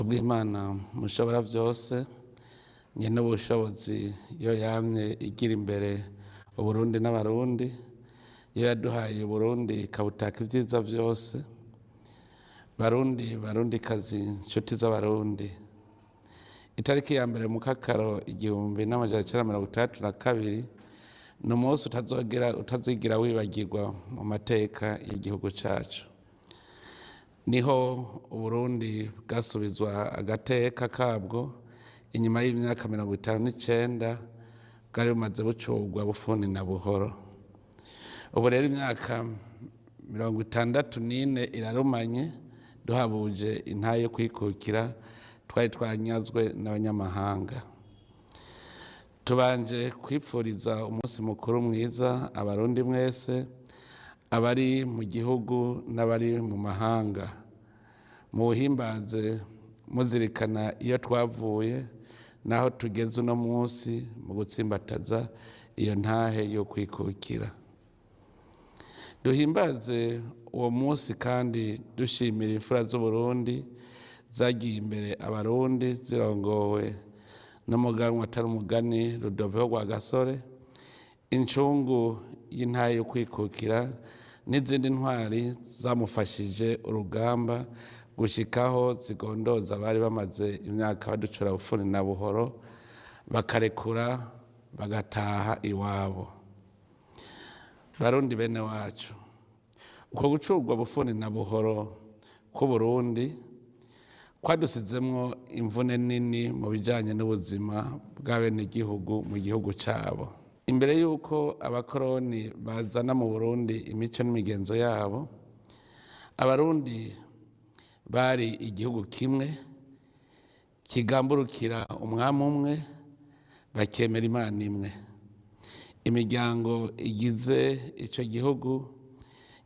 ubw'Imana mushobora byose nyene ubushobozi yo yamye igira imbere Uburundi n'abarundi yo yaduhaye Uburundi ikabutaka ivyiza vyose. Barundi kazi nshuti z'abarundi, itariki ya mbere mu Kakaro 1962 ni umunsi utazigira wibagirwa mu mateka y'igihugu cacu. Niho Uburundi bwasubizwa agateka kabwo inyuma y'imyaka 59 bwari bumaze bucurwa bufuni na buhoro. Ubu rero imyaka 64 irarumanye duhabuje intaye yo kwikukira twari twaranyazwe n'abanyamahanga. Tubanje kwipfuriza umunsi mukuru mwiza abarundi mwese, abari mu gihugu n'abari mu mahanga. Muhimbaze muzirikana iyo twavuye naho tugeze uno munsi mu gutsimbataza iyo ntahe yo kwikukira. Duhimbaze uwo munsi kandi dushimira imfura z'Uburundi zagiye imbere abarundi zirongowe n'umuganwa atari umugani Rudoviko Rwagasore, incungu y'intahe yo kwikukira n'izindi ntwari zamufashije urugamba gushikaho zigondoza abari bamaze imyaka baducura bufuni na buhoro bakarekura bagataha iwabo. Barundi bene wacu, uko gucurwa bufuni na buhoro k'Uburundi kwadusizemwo imvune nini mu bijanye n'ubuzima bw'abenegihugu mu gihugu cabo. Imbere yuko abakoroni bazana mu Burundi imico n'imigenzo yabo, abarundi bari igihugu kimwe kigamburukira umwami umwe, bakemera Imana imwe. Imiryango igize ico gihugu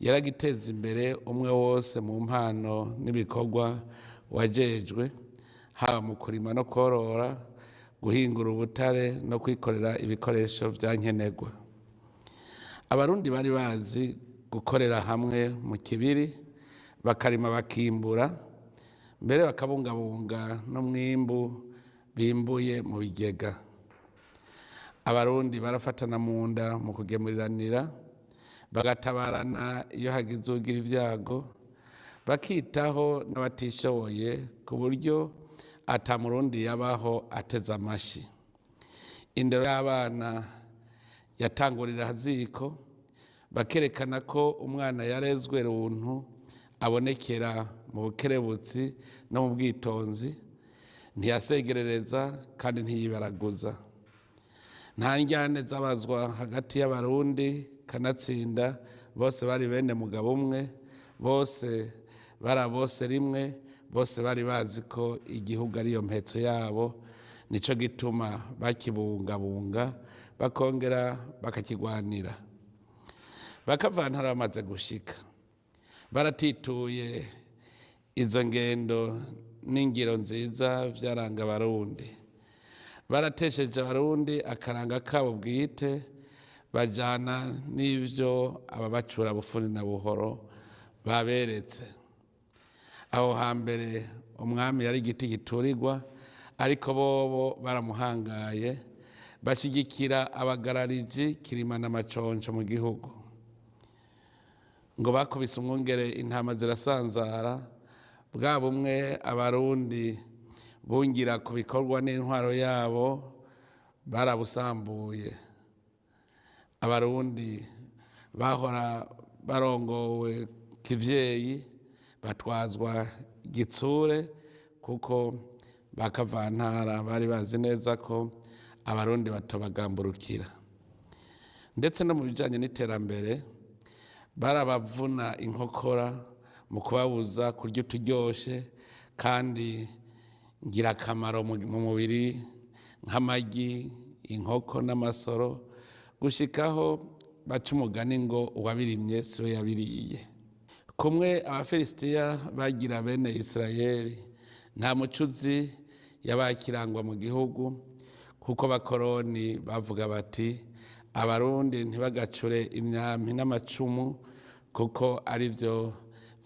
yaragiteza imbere umwe wose mu mpano n'ibikorwa wajejwe, haba mu kurima no korora, guhingura ubutare no kwikorera ibikoresho vyankenerwa. Abarundi bari bazi gukorera hamwe mu kibiri, bakarima bakimbura, mbere bakabungabunga n'umwimbu bimbuye mu bigega. Abarundi barafatana mu nda mu kugemuriranira, bagatabarana iyo hagize ugira ivyago, bakitaho n'abatishoboye ku buryo ata murundi yabaho ateze amashi. Indero y'abana yatangurira haziko, bakerekana ko umwana yarezwe runtu abonekera mu bukerebutsi no mu bwitonzi, ntiyasegerereza kandi ntiyibaraguza. Nta njyane zabazwa hagati y'abarundi, kanatsinda bose bari bene mugabo umwe, bose barabose rimwe, bose bari bazi ko igihugu ariyo mpetso yabo, nico gituma bakibungabunga bakongera bakakigwanira. Bakavantara bamaze gushika, baratituye izo ngendo n'ingiro nziza vyaranga abarundi. Baratesheje abarundi akaranga kabo bwite, bajana n'ivyo ababacura bufuni na buhoro baberetse. Aho hambere umwami yari igiti giturirwa, ariko bobo baramuhangaye, bashigikira abagarariji Kirima n'Amaconco mu gihugu. Ngo bakubise umwungere intama zirasanzara, bwa bumwe abarundi bungira ku bikorwa n'intwaro yabo barabusambuye. Abarundi bahora barongowe kivyeyi batwazwa gitsure, kuko bakavantara bari bazi neza ko abarundi batobagamburukira. Ndetse no mu bijanye n'iterambere barabavuna inkokora mu kubabuza kurya uturyoshe kandi ngirakamaro mu mubiri nk'amagi, inkoko n'amasoro, gushikaho baca umugani ngo uwabirimye siwe yabiriye. Kumwe Abafilisitiya bagira bene Isirayeli, nta mucuzi yabakirangwa mu gihugu, kuko abakoroni bavuga bati abarundi ntibagacure imyampi n'amacumu, kuko ari vyo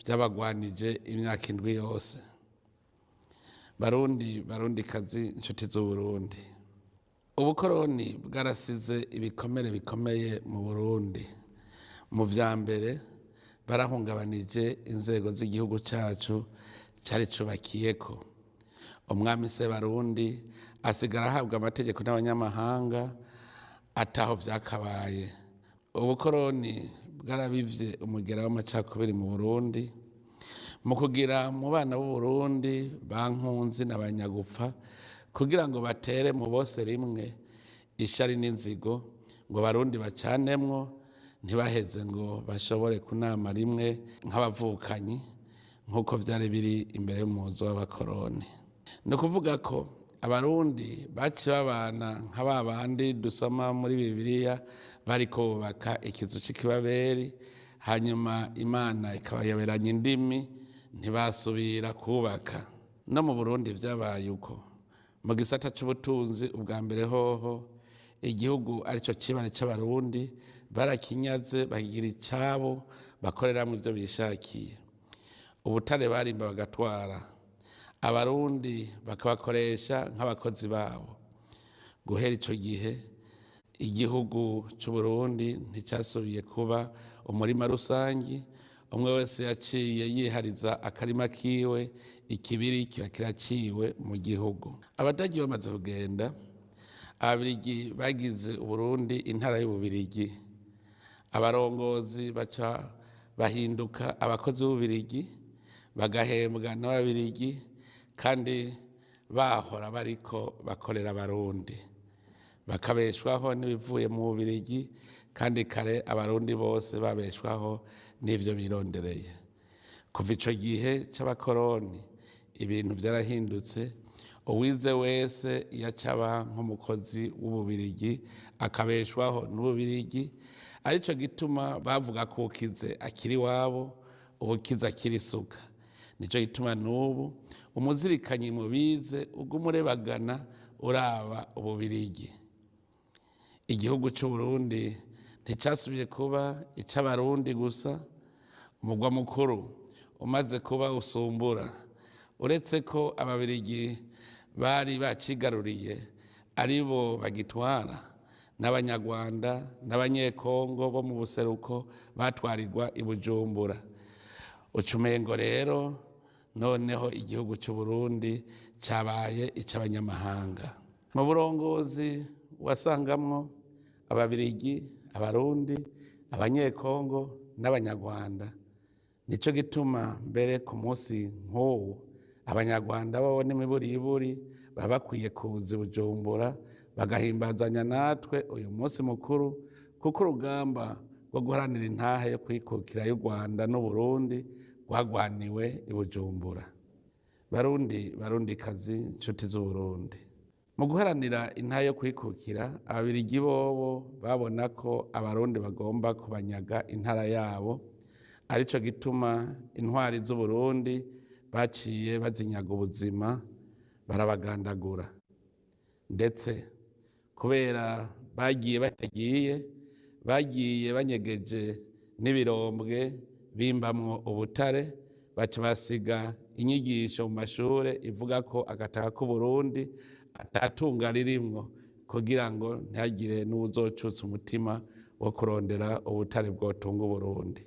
vyabagwanije imyaka indwi yose. barundikazi, inshuti z'Uburundi, ubukoroni bwarasize ibikomere bikomeye mu Burundi. Mu vya mbere barahungabanije inzego z'igihugu cacu cari cubakiyeko. Umwami Sebarundi asigara ahabwa amategeko n'abanyamahanga ataho vyakabaye. Ubukoroni bwarabivye umugera w'amacakubiri mu Burundi, mu kugira mu bana b'Uburundi bankunzi n'abanyagupfa kugira ngo batere mu bose rimwe ishari n'inzigo, ngo Barundi bacanemwo ntibaheze ngo bashobore kunama rimwe nk'abavukanyi nk'uko vyari biri imbere y'umuzo w'abakoroni. Ni ukuvuga ko Abarundi baciye babana nka babandi dusoma muri Bibiliya bariko bubaka ikizu c'ikibaberi, hanyuma Imana ikabayoberanya indimi ntibasubira kubaka. No mu Burundi vyabaye uko. Mu gisata c'ubutunzi ubwa mbere hoho igihugu arico cibare c'Abarundi barakinyaze bakigira icabo bakoreramwo ivyo bishakiye. Ubutare barimba bagatwara, Abarundi bakabakoresha nk'abakozi babo. Guhera ico gihe igihugu c'Uburundi nticasubiye kuba umurima rusangi, umwe wese yaciye yihariza akarima kiwe, ikibiri kiba kiraciwe mu gihugu. Abadagi bamaze kugenda, Ababirigi bagize Uburundi intara y'Ububirigi. Abarongozi baca bahinduka abakozi b'Ububirigi, bagahembwa n'Ababirigi kandi bahora bariko bakorera Abarundi, bakabeshwaho n'ibivuye mu Bubirigi, kandi kare Abarundi bose babeshwaho n'ivyo birondereye. Kuva ico gihe c'abakoroni ibintu vyarahindutse, uwize wese yacaba nk'umukozi w'Ububirigi akabeshwaho n'Ububirigi. Arico gituma bavuga ko ukize akiri wabo, ubukize akiri isuka. Nico gituma n'ubu umuzirikanyi mubize ugumurebagana uraba Ububirigi. Igihugu c'Uburundi nticasubiye kuba ic'Abarundi gusa. Umugwa mukuru umaze kuba usumbura, uretse ko Ababirigi bari bacigaruriye aribo bagitwara, n'Abanyarwanda n'Abanyekongo bo mu buseruko batwarirwa i Bujumbura. Ucumengo rero noneho igihugu c'Uburundi cabaye ic'abanyamahanga. Mu burongozi wasangamwo Ababirigi, Abarundi, Abanyekongo n'Abanyarwanda. Nico gituma mbere ku munsi nk'uwu Abanyarwanda bo n'imiburiburi baba bakwiye kuza i Bujumbura bagahimbazanya natwe uyu munsi mukuru, kuko urugamba rwo guharanira intahe yo kwikukira y'u Rwanda n'Uburundi rwagwaniwe i Bujumbura. Barundikazi, inshuti z'Uburundi, mu guharanira intahe yo kwikukira Ababirigi bobo babona ko Abarundi bagomba kubanyaga intara yabo. Arico gituma intwari z'Uburundi baciye bazinyaga ubuzima, barabagandagura. Ndetse kubera bagiye batagiye, bagiye banyegeje n'ibirombwe bimbamwo ubutare, baca basiga inyigisho mu mashure ivuga ko agataka k'Uburundi atatunga ririmwo, kugira ngo ntihagire n'uwuzocutsa umutima wo kurondera ubutare bwotunga Uburundi.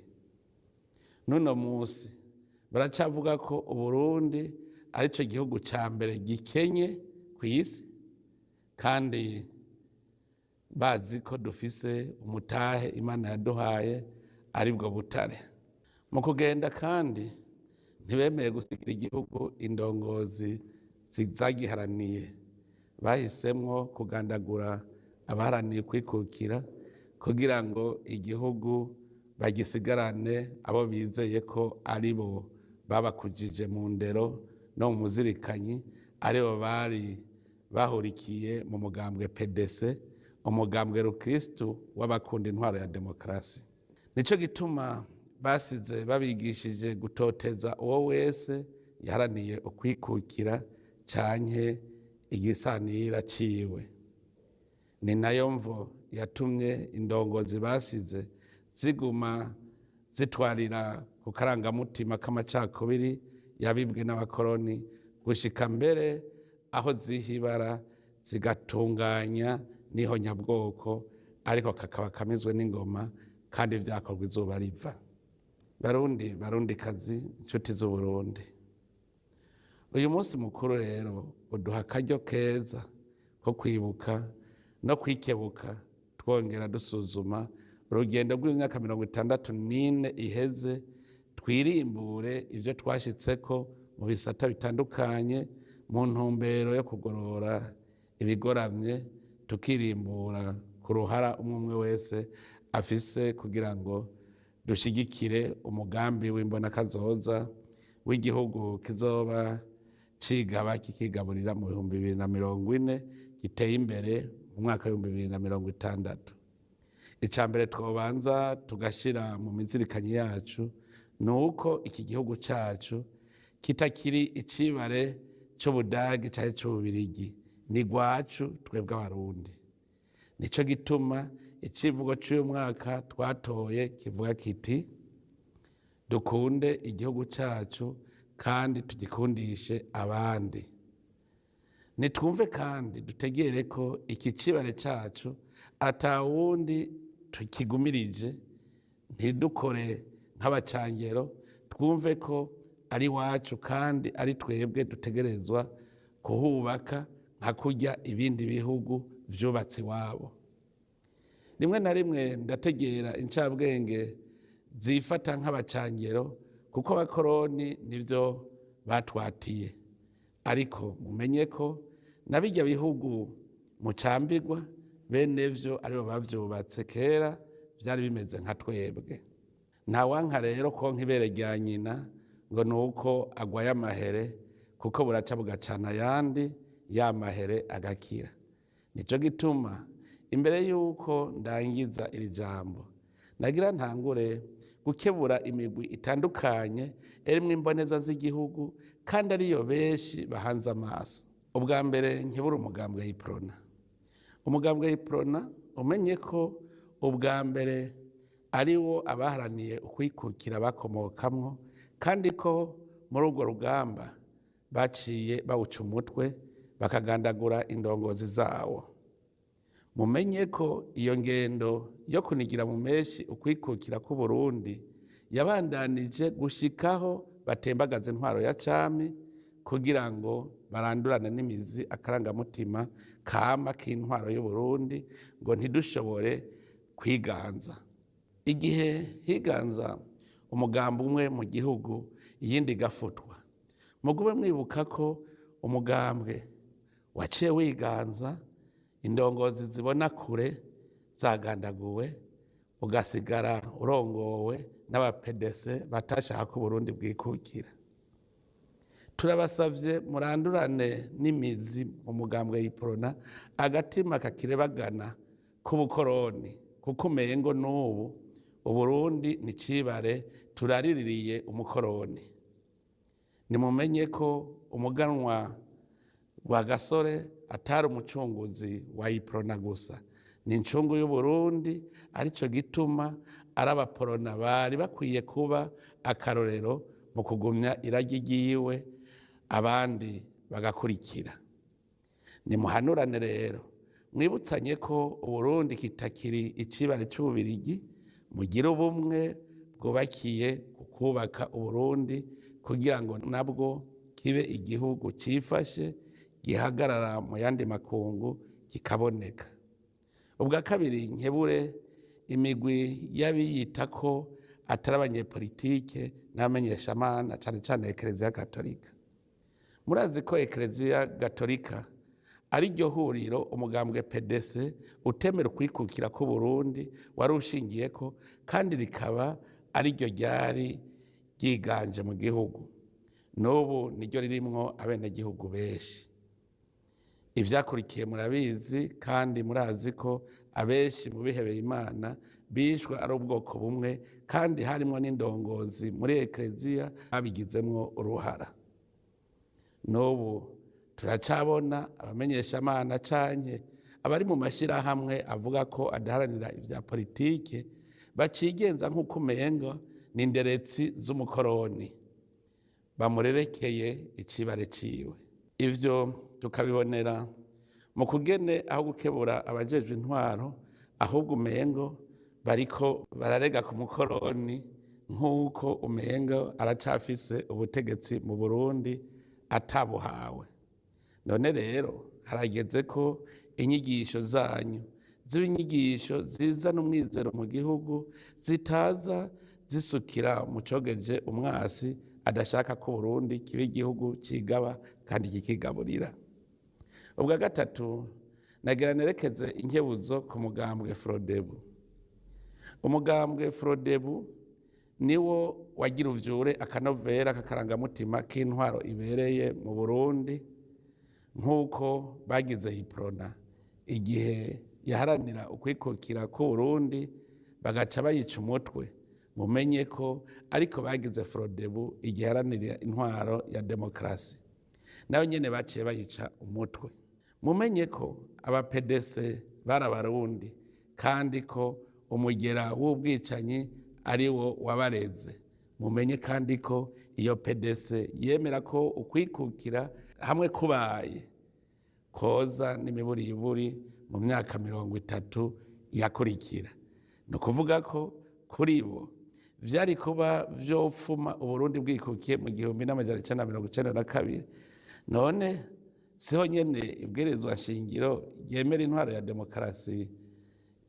Nuno musi baracavuga ko Uburundi arico gihugu ca mbere gikenye kw'isi, kandi bazi ko dufise umutahe Imana yaduhaye aribwo butare. Mu kugenda kandi ntibemeye gusigira igihugu indongozi zagiharaniye, bahisemwo kugandagura abaharaniye kwikukira kugira ngo igihugu bagisigarane abo bizeye ko aribo babakujije mu ndero no mu muzirikanyi, aribo bari bahurikiye mu mugambwe PDC, umugambwe rukristu w'abakunda intwaro ya demokarasi. Nico gituma basize babigishije gutoteza uwo wese yaharaniye ukwikukira canke igisanira ciwe. Ni nayo mvo yatumye indongozi basize ziguma zitwarira ku karangamutima k'amacakubiri yabibwe n'abakoroni gushika mbere aho zihibara zigatunganya n'ihonyabwoko, ariko kakaba kamizwe n'ingoma kandi vyakorwa izuba riva. Barundi barundikazi, inshuti z'Uburundi, uyu munsi mukuru rero uduha akaryo keza ko kwibuka no kwikebuka, twongera dusuzuma urugendo rw'imyaka 64 iheze, twirimbure ivyo twashitseko mu bisata bitandukanye mu ntumbero yo kugorora ibigoramye, tukirimbura ku ruhara umwe wese afise kugira ngo dushigikire umugambi w'imbonakazoza w'igihugu kizoba cigaba kikigaburira mu 2040 giteye imbere mu mwaka wa 2060. Icambere twobanza tugashira mu mizirikanyi yacu nuko iki gihugu cacu kitakiri icibare c'Ubudagi canke c'Ububirigi, ni gwacu twebwe Abarundi. Nico gituma icivugo c'uyu mwaka twatoye kivuga kiti dukunde igihugu cacu kandi tugikundishe abandi. Nitwumve kandi dutegere ko iki cibare cacu atawundi tukigumirije, ntidukore nk'abacangero, twumve ko ari wacu kandi ari twebwe dutegerezwa kuhubaka nka kurya ibindi bihugu vyubatse iwabo. Rimwe na rimwe ndategera incabwenge zifata nk'abacangero kuko abakoroni nivyo batwatiye, ariko mumenye ko nabirya bihugu mucambirwa bene vyo aribo bavyubatse kera, vyari bimeze nka twebwe. Ntawanka rero konka ibere rya nyina ngo nuko agwaye amahere, kuko buraca bugacana ayandi, ya mahere agakira. Nico gituma imbere yuko ndangiza iri jambo nagira ntangure gukebura imigwi itandukanye erimwe imboneza z'igihugu kandi ariyo benshi bahanze amaso. Ubwa mbere nkebura umugambwe w'Iprona. Umugambwe w'Iprona umenye ko ubwa mbere ariwo abaharaniye ukwikukira bakomokamwo, kandi ko muri urwo rugamba baciye bawuca umutwe bakagandagura indongozi zawo. Mumenye ko iyo ngendo yo kunigira mu meshi ukwikukira ku Burundi yabandanije gushikaho batembagaza intwaro ya cami kugira ngo barandurane n'imizi akarangamutima kama k'intwaro y'u Burundi ngo ntidushobore kwiganza. Igihe higanza umugambi umwe mu gihugu iyindi gafutwa, mugube mwibuka ko umugambwe waciye wiganza, indongozi zibona kure zagandaguwe, ugasigara urongowe n'abapedese batashaka ko Burundi bwikukira. Turabasavye murandurane n'imizi umugambwe w'Iprona, agatima kakirebagana k'ubukoroni, kuko umengo n'ubu Uburundi ni cibare turariririye umukoroni. Nimumenye ko umuganwa wa Gasore atari umucunguzi wa Iprona gusa, ni incungu y'Uburundi, arico gituma arabaporona bari bakwiye kuba akarorero mu kugumya iragi ryiwe, abandi bagakurikira. Nimuhanurane rero, mwibutsanye ko Uburundi kitakiri icibare c'Ububirigi, mugire ubumwe bwubakiye kukubaka Uburundi kugira ngo nabwo kibe igihugu cifashe, gihagarara mu yandi makungu, kikaboneka. Ubwa kabiri nkebure imigwi y'abiyita ko atari abanyepolitike n'abamenyeshamana, cane cane Ekereziya Gatolika. Murazi ko Ekereziya Gatolika ari ryo huriro umugambwe PDC utemera ukwikukira ku Burundi wari ushingiyeko, kandi rikaba ari ryo ryari ryiganje mu gihugu. N'ubu niryo ririmwo abenegihugu benshi. Ivyakurikiye murabizi, kandi murazi ko abenshi mu bihebeye Imana bishwe ari ubwoko bumwe, kandi harimwo n'indongozi muri Ekereziya babigizemwo uruhara. N'ubu turacabona abamenyeshamana canke abari mu mashirahamwe avuga ko adaharanira ivya politike bacigenza nk'uko umenga ni inderetsi z'umukoroni. bamurerekeye icibare ciwe. Ivyo tukabibonera mu kugene aho gukebura abajejwe intwaro, ahubwo umengo bariko bararega ku mukoroni, nk'uko umengo aracafise ubutegetsi mu Burundi atabuhawe. None rero harageze ko inyigisho zanyu ziba inyigisho zizana umwizero mu gihugu, zitaza zisukira mu cogeje umwasi adashaka ko Burundi kiba igihugu cigaba kandi kikigaburira. Ubwa gatatu, nagira nerekeze inkebuzo ku mugambwe Frodebu. Umugambwe Frodebu niwo wagira uvyure akanovera k'akarangamutima k'intwaro ibereye mu Burundi, nk'uko bagize Iprona igihe yaharanira ukwikukira ku Burundi bagaca bayica umutwe. Mumenye ko ariko bagize Frodebu igihe yaharanira intwaro ya demokarasi, nayo nyene baciye bayica umutwe. Mumenye ko aba PDC bari Abarundi, kandi ko umugera w'ubwicanyi ari wo wabareze. Mumenye kandi ko iyo PDC yemera ko ukwikukira hamwe kubaye koza n'imiburiburi mu myaka 30 yakurikira. No kuvuga ko kuri bo vyari kuba vyopfuma Uburundi bwikukiye mu 1992. None siho nyene ibwirizwa shingiro ryemera intwaro ya demokarasi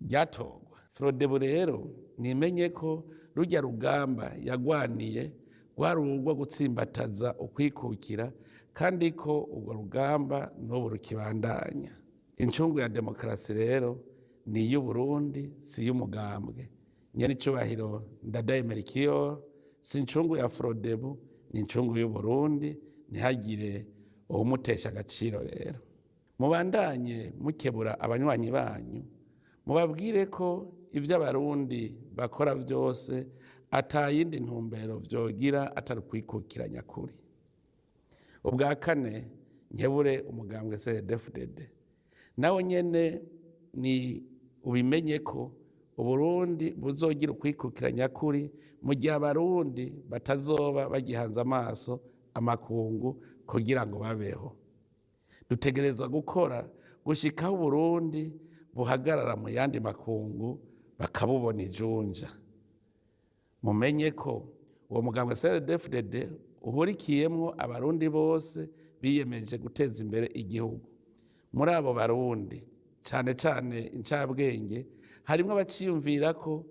ryatorwa. Frodebu rero nimenye ko rujya rugamba yagwaniye rwari urwo gutsimbataza ukwikukira, kandi ko urwo rugamba n'ubu rukibandanya. Incungu ya demokarasi rero ni iy'Uburundi, si iy'umugambwe. Nyenicubahiro Ndadaye Melchior si incungu ya Frodebu, ni incungu y'Uburundi, ntihagire uwumutesha agaciro. Rero mubandanye mukebura abanywanyi banyu, mubabwire ko ivyo Abarundi bakora vyose atayindi ntumbero vyogira atari ukwikukira nyakuri. Ubwa kane, nkebure umugambwe CNDD-FDD, nawo nyene ni ubimenye ko Uburundi buzogira ukwikukira nyakuri mu gihe Abarundi batazoba bagihanze amaso amakungu kugira ngo babeho. Dutegerezwa gukora gushikaho Uburundi buhagarara mu yandi makungu bakabubona ijunja. Mumenye ko uwo mugambwe CNDD-FDD uhurikiyemwo Abarundi bose biyemeje guteza imbere igihugu. Muri abo Barundi cane cane incabwenge harimwo abaciyumvira ko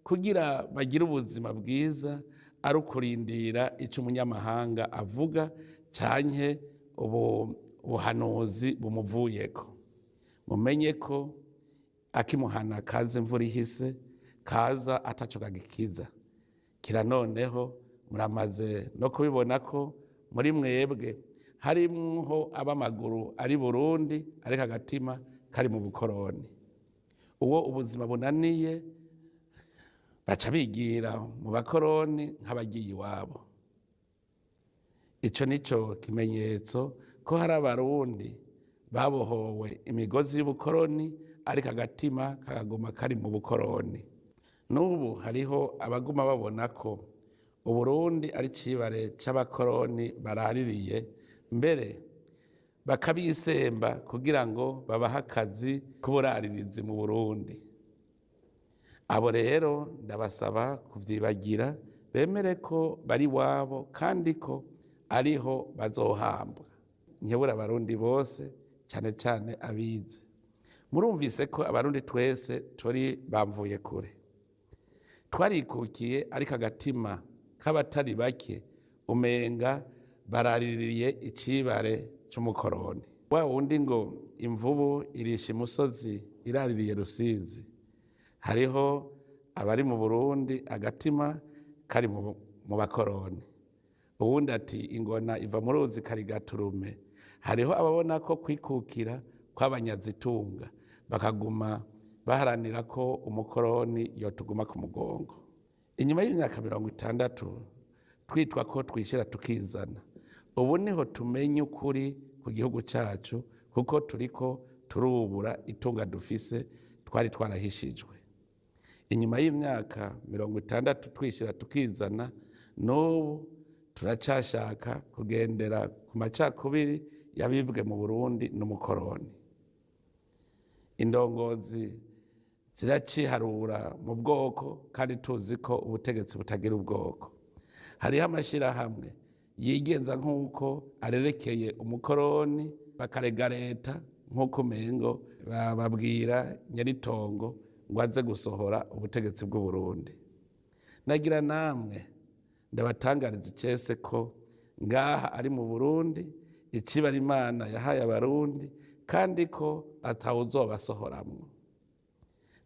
kugira bagire ubuzima bwiza ari ukurindira ico umunyamahanga avuga canke ubuhanuzi bumuvuyeko. Mumenye ko akimuhana kaza imvura ihise, kaza ataco kagikiza. Kira noneho muramaze no kubibona ko muri mwebwe harimwo ab'amaguru ari Burundi, ariko agatima kari mu bukoroni. Uwo ubuzima bunaniye baca bigira mu bakoroni nk'abagiye iwabo. Ico nico kimenyetso ko hari Abarundi babohowe imigozi y'ubukoroni, ariko agatima kagaguma kari mu bukoroni. N'ubu hariho abaguma babona ko Uburundi ari cibare c'abakoroni baraririye, mbere bakabisemba kugira ngo babahe akazi k'uburaririzi mu Burundi. Abo rero ndabasaba kuvyibagira, bemere ko bari wabo kandi ko ariho bazohambwa. Nkebura Abarundi bose, cane cane abize. Murumvise ko Abarundi twese turi bamvuye kure, twarikukiye, ariko agatima k'abatari bake umenga baraririye icibare c'umukoroni. Wa wundi ngo imvubu irisha imusozi iraririye Rusizi. Hariho abari mu Burundi agatima kari mu bakoroni. Uwundi ati ingona iva mu ruzi karigaturume. Hariho ababona ko kwikukira kw'abanyazitunga bakaguma baharanira ko umukoroni yotuguma ku mugongo. Inyuma y'imyaka 60 twitwa ko twishira tukizana, ubu niho tumenye ukuri ku gihugu cacu, kuko turiko turubura itunga dufise twari twarahishijwe. Inyuma y'imyaka 60 twishira tukizana, n'ubu turacashaka kugendera ku macakubiri yabibwe mu Burundi n'umukoroni. Indongozi ziraciharura mu bwoko kandi tuzi ko ubutegetsi butagira ubwoko. Hariho amashyirahamwe yigenza nk'uko arerekeye umukoroni, bakarega leta nk'uko umengo bababwira nyaritongo ngo aze gusohora ubutegetsi bw'u Burundi. Nagira namwe ndabatangariza icese ko ngaha ari mu Burundi icibara Imana yahaye abarundi kandi ko atawuzobasohoramwo.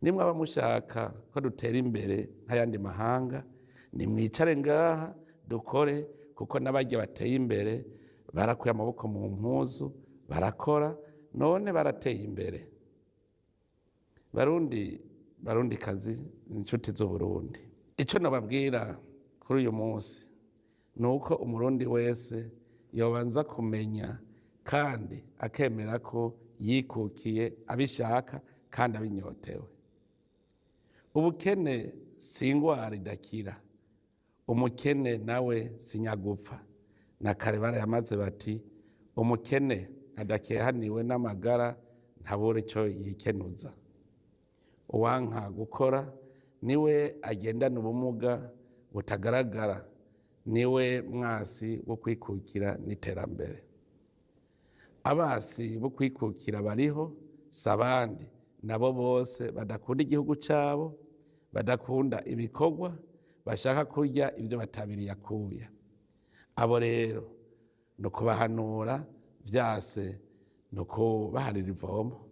Nimwe abamushaka ko dutera imbere nk'ayandi mahanga, nimwicare ngaha dukore, kuko n'abarya bateye imbere barakuye amaboko mu mpuzu, barakora, none barateye imbere. Barundi kazi, inshuti z'Uburundi, ico nababwira kuri uyu munsi nuko umurundi wese yobanza kumenya kandi akemera ko yikukiye abishaka kandi abinyotewe. Ubukene si ingwara idakira, umukene nawe sinyagupfa. Na kare barayamaze bati umukene adakehaniwe n'amagara ntabura ico yikenuza. Uwanka gukora niwe agendana ubumuga butagaragara, niwe mwasi wo kwikukira n'iterambere. Abasi bo kwikukira bariho, sabandi nabo bose badakunda igihugu cabo, badakunda ibikorwa, bashaka kurya ibyo batabiriye akuya. Abo rero no kubahanura vyase no kubaharira ivomo.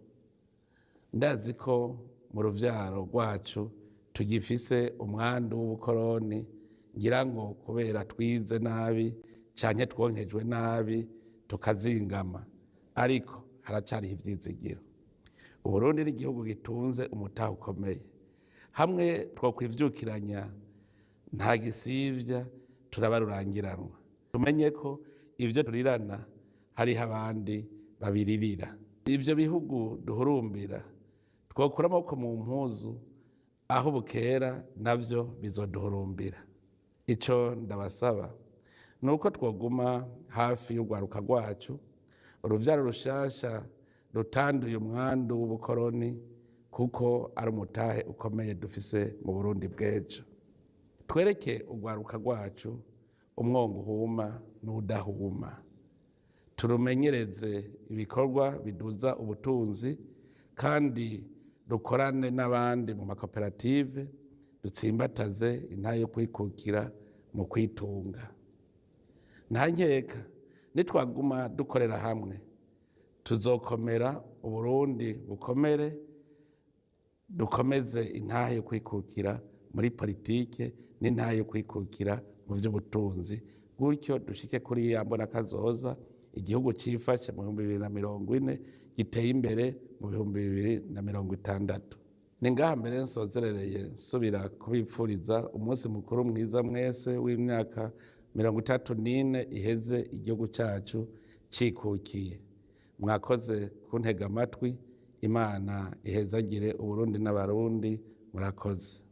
Ndazi ko mu ruvyaro rwacu tugifise umwandu w'ubukoroni, ngira ngo kubera twize nabi canke twonkejwe nabi tukazingama, ariko haracariho ivyizigiro. Uburundi ni igihugu gitunze umutahe ukomeye. Hamwe twokwivyukiranya nta gisivya, turabarurangiranwa. Tumenye ko ivyo turirana hariho abandi babiririra. Ivyo bihugu duhurumbira twokura amaboko mu mpuzu, aho bukera navyo bizoduhurumbira. Ico ndabasaba nuko twoguma hafi y'urwaruka rwacu, uruvyaro rushasha rutanduye umwandu w'ubukoroni, kuko ari umutahe ukomeye dufise mu Burundi bw'ejo. Twereke urwaruka rwacu umwongo uhuma n'udahuma, turumenyereze ibikorwa biduza ubutunzi, kandi dukorane n'abandi mu makoperative, dutsimbataze intahe yo kwikukira mu kwitunga. Nta nkeka nitwaguma dukorera hamwe tuzokomera, Uburundi bukomere, dukomeze intahe yo kwikukira muri politike n'intahe yo kwikukira mu vy'ubutunzi, gutyo dushike kuri ya mbona kazoza igihugu cifashe mu 2040 giteye imbere mu 2060. Ni ngaha mbere nsozerereye nsubira kubipfuriza umunsi mukuru mwiza mwese w'imyaka 34 iheze igihugu cacu cikukiye. Mwakoze kuntega amatwi. Imana ihezagire Uburundi n'abarundi. Murakoze.